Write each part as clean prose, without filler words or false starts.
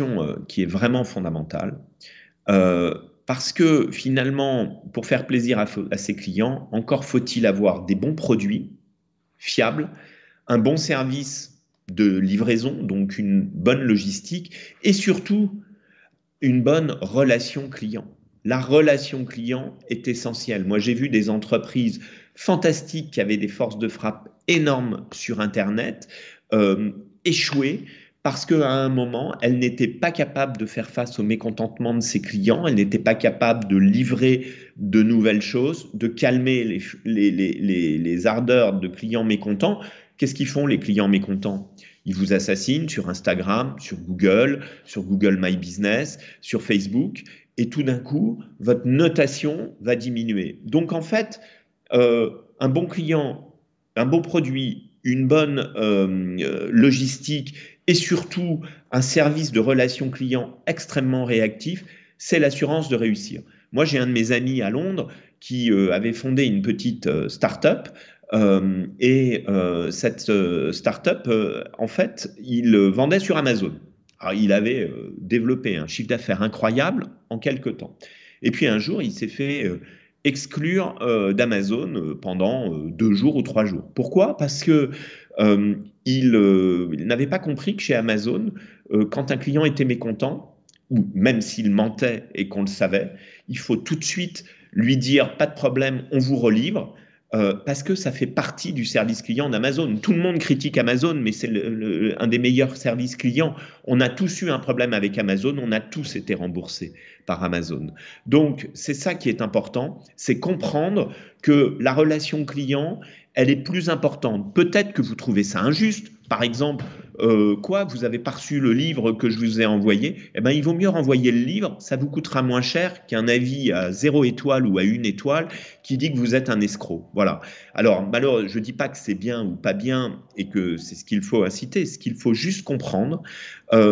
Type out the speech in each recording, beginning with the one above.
question qui est vraiment fondamentale. Euh, Parce que finalement, pour faire plaisir à ses clients, encore faut-il avoir des bons produits fiables, un bon service de livraison, donc une bonne logistique, et surtout une bonne relation client. La relation client est essentielle. Moi, j'ai vu des entreprises fantastiques qui avaient des forces de frappe énormes sur Internet euh, échouer parce qu'à un moment, elles n'étaient pas capables de faire face au mécontentement de ses clients, elles n'étaient pas capables de livrer de nouvelles choses, de calmer les ardeurs de clients mécontents. Qu'est-ce qu'ils font les clients mécontents? Ils vous assassinent sur Instagram, sur Google My Business, sur Facebook, et tout d'un coup, votre notation va diminuer. Donc en fait, un bon client, un bon produit, une bonne logistique et surtout un service de relation client extrêmement réactif, c'est l'assurance de réussir. Moi, j'ai un de mes amis à Londres qui avait fondé une petite start-up cette start-up, en fait, il vendait sur Amazon. Alors, il avait développé un chiffre d'affaires incroyable en quelques temps. Et puis un jour, il s'est fait exclure d'Amazon pendant 2 jours ou 3 jours. Pourquoi? Parce que il n'avait pas compris que chez Amazon, quand un client était mécontent, ou même s'il mentait et qu'on le savait, il faut tout de suite lui dire pas de problème, on vous relivre. Parce que ça fait partie du service client d'Amazon. Tout le monde critique Amazon, mais c'est un des meilleurs services clients. On a tous eu un problème avec Amazon, on a tous été remboursés par Amazon. Donc, c'est ça qui est important, c'est comprendre que la relation client, elle est plus importante. Peut-être que vous trouvez ça injuste. Par exemple, vous avez pas reçu le livre que je vous ai envoyé? Eh ben, il vaut mieux renvoyer le livre, ça vous coûtera moins cher qu'un avis à 0 étoile ou à 1 étoile qui dit que vous êtes un escroc. Voilà. Alors, malheureusement, je ne dis pas que c'est bien ou pas bien et que c'est ce qu'il faut inciter. Ce qu'il faut juste comprendre,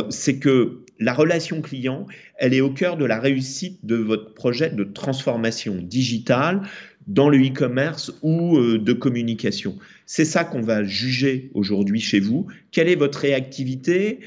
c'est que la relation client, elle est au cœur de la réussite de votre projet de transformation digitale dans le e-commerce ou de communication. C'est ça qu'on va juger aujourd'hui chez vous. Quelle est votre réactivité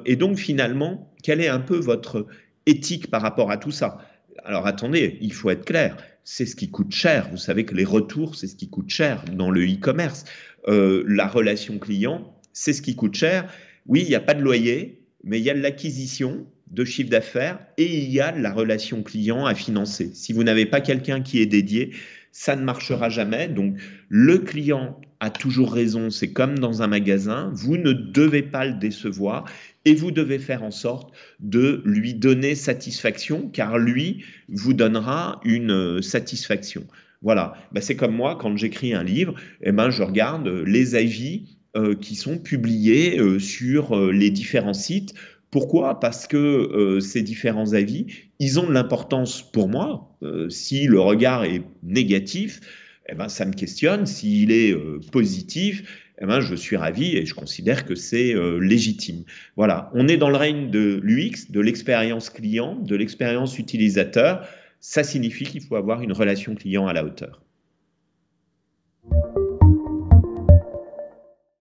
et donc finalement, quelle est un peu votre éthique par rapport à tout ça? Alors attendez, il faut être clair, c'est ce qui coûte cher. Vous savez que les retours, c'est ce qui coûte cher dans le e-commerce. La relation client, c'est ce qui coûte cher. Oui, il n'y a pas de loyer, mais il y a de l'acquisition de chiffre d'affaires et il y a de la relation client à financer. Si vous n'avez pas quelqu'un qui est dédié, ça ne marchera jamais. Donc, le client a toujours raison. C'est comme dans un magasin. Vous ne devez pas le décevoir et vous devez faire en sorte de lui donner satisfaction car lui vous donnera une satisfaction. Voilà. Ben, c'est comme moi, quand j'écris un livre, eh ben, je regarde les avis qui sont publiés sur les différents sites. Pourquoi? Parce que ces différents avis, ils ont de l'importance pour moi. Si le regard est négatif, eh ben, ça me questionne. S'il est positif, eh ben, je suis ravi et je considère que c'est légitime. Voilà, on est dans le règne de l'UX, de l'expérience client, de l'expérience utilisateur. Ça signifie qu'il faut avoir une relation client à la hauteur.